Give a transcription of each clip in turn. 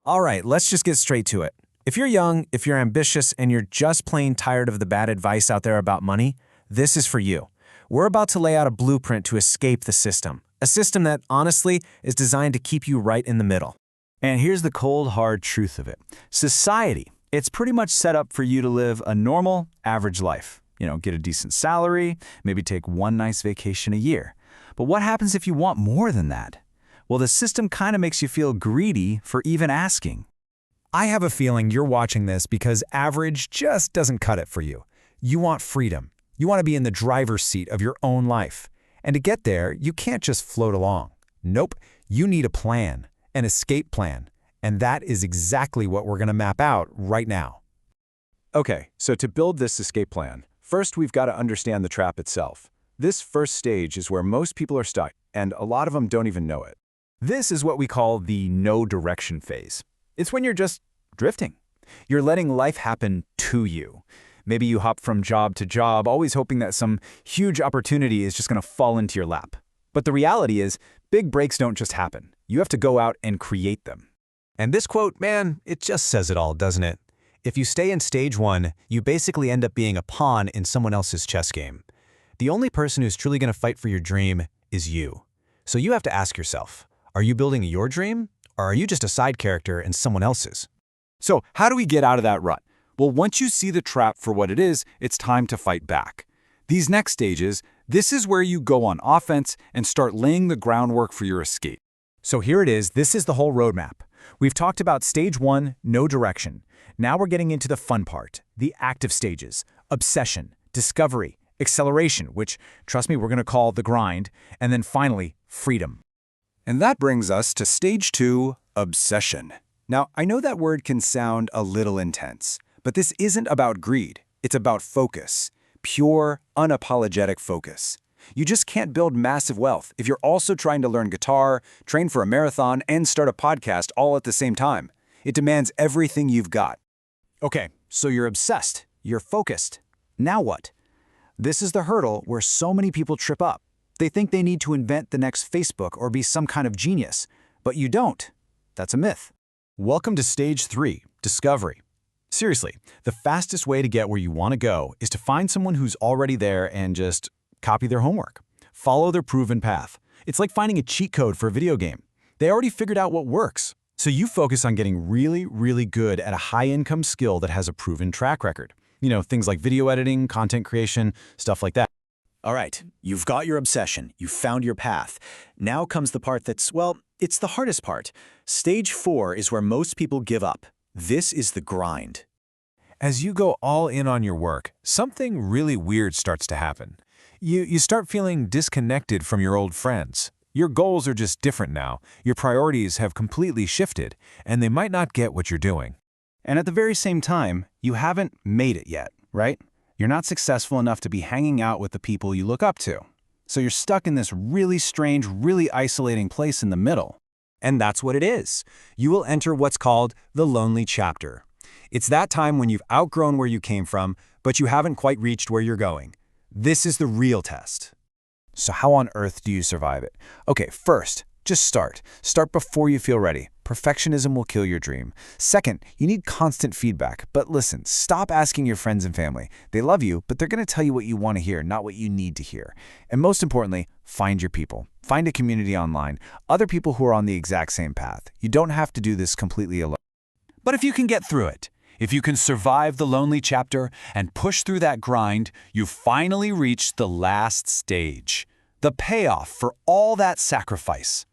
All right, let's just get straight to it. If you're young, if you're ambitious, and you're just plain tired of the bad advice out there about money, this is for you. We're about to lay out a blueprint to escape the system. A system that, honestly, is designed to keep you right in the middle. And here's the cold, hard truth of it. Society, it's pretty much set up for you to live a normal, average life. Get a decent salary, maybe take one nice vacation a year. But what happens if you want more than that? Well, the system kind of makes you feel greedy for even asking. I have a feeling you're watching this because average just doesn't cut it for you. You want freedom. You want to be in the driver's seat of your own life. And to get there, you can't just float along. Nope, you need a plan, an escape plan. And that is exactly what we're going to map out right now. Okay, so to build this escape plan, first we've got to understand the trap itself. This first stage is where most people are stuck, and a lot of them don't even know it. This is what we call the no direction phase. It's when you're just drifting. You're letting life happen to you. Maybe you hop from job to job, always hoping that some huge opportunity is just going to fall into your lap. But the reality is, big breaks don't just happen. You have to go out and create them. And this quote, man, it just says it all, doesn't it? If you stay in stage one, you basically end up being a pawn in someone else's chess game. The only person who's truly going to fight for your dream is you. So you have to ask yourself, are you building your dream, or are you just a side character in someone else's? So how do we get out of that rut? Well, once you see the trap for what it is, it's time to fight back. These next stages, this is where you go on offense and start laying the groundwork for your escape. So here it is. This is the whole roadmap. We've talked about stage one, no direction. Now we're getting into the fun part, the active stages, obsession, discovery, acceleration, which, trust me, we're going to call the grind, and then finally, freedom. And that brings us to stage two, obsession. Now, I know that word can sound a little intense, but this isn't about greed. It's about focus, pure, unapologetic focus. You just can't build massive wealth if you're also trying to learn guitar, train for a marathon, and start a podcast all at the same time. It demands everything you've got. Okay, so you're obsessed, you're focused. Now what? This is the hurdle where so many people trip up. They think they need to invent the next Facebook or be some kind of genius, but you don't. That's a myth. Welcome to stage three, discovery. Seriously, the fastest way to get where you want to go is to find someone who's already there and just copy their homework. Follow their proven path. It's like finding a cheat code for a video game. They already figured out what works. So you focus on getting really, really good at a high-income skill that has a proven track record. Things like video editing, content creation, stuff like that. All right, you've got your obsession, you've found your path. Now comes the part that's, well, it's the hardest part. Stage 4 is where most people give up. This is the grind. As you go all in on your work, something really weird starts to happen. You start feeling disconnected from your old friends. Your goals are just different now. Your priorities have completely shifted, and they might not get what you're doing. And at the very same time, you haven't made it yet, right? You're not successful enough to be hanging out with the people you look up to. So you're stuck in this really strange, really isolating place in the middle. And that's what it is. You will enter what's called the lonely chapter. It's that time when you've outgrown where you came from, but you haven't quite reached where you're going. This is the real test. So how on earth do you survive it? Okay, first, just start. Start before you feel ready. Perfectionism will kill your dream. Second, you need constant feedback. But listen, stop asking your friends and family. They love you, but they're going to tell you what you want to hear, not what you need to hear. And most importantly, find your people. Find a community online, other people who are on the exact same path. You don't have to do this completely alone. But if you can get through it, if you can survive the lonely chapter and push through that grind, you've finally reached the last stage, the payoff for all that sacrifice.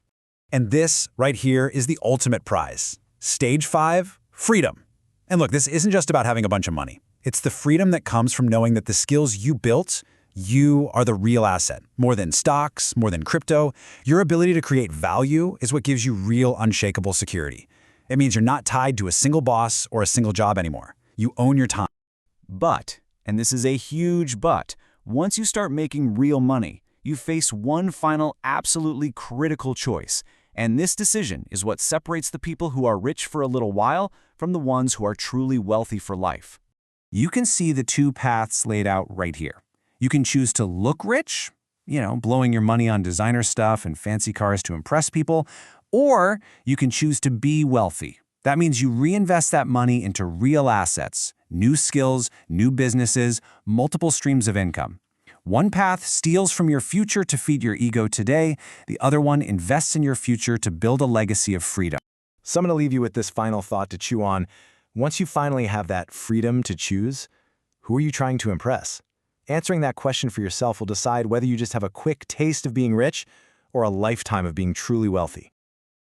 And this right here is the ultimate prize. Stage 5, freedom. And look, this isn't just about having a bunch of money. It's the freedom that comes from knowing that the skills you built, you are the real asset. More than stocks, more than crypto, your ability to create value is what gives you real unshakable security. It means you're not tied to a single boss or a single job anymore. You own your time. But, and this is a huge but, once you start making real money, you face one final absolutely critical choice. And this decision is what separates the people who are rich for a little while from the ones who are truly wealthy for life. You can see the two paths laid out right here. You can choose to look rich, blowing your money on designer stuff and fancy cars to impress people, or you can choose to be wealthy, That means you reinvest that money into real assets, new skills, new businesses, multiple streams of income. One path steals from your future to feed your ego today. The other one invests in your future to build a legacy of freedom. So I'm going to leave you with this final thought to chew on. Once you finally have that freedom to choose, who are you trying to impress? Answering that question for yourself will decide whether you just have a quick taste of being rich or a lifetime of being truly wealthy.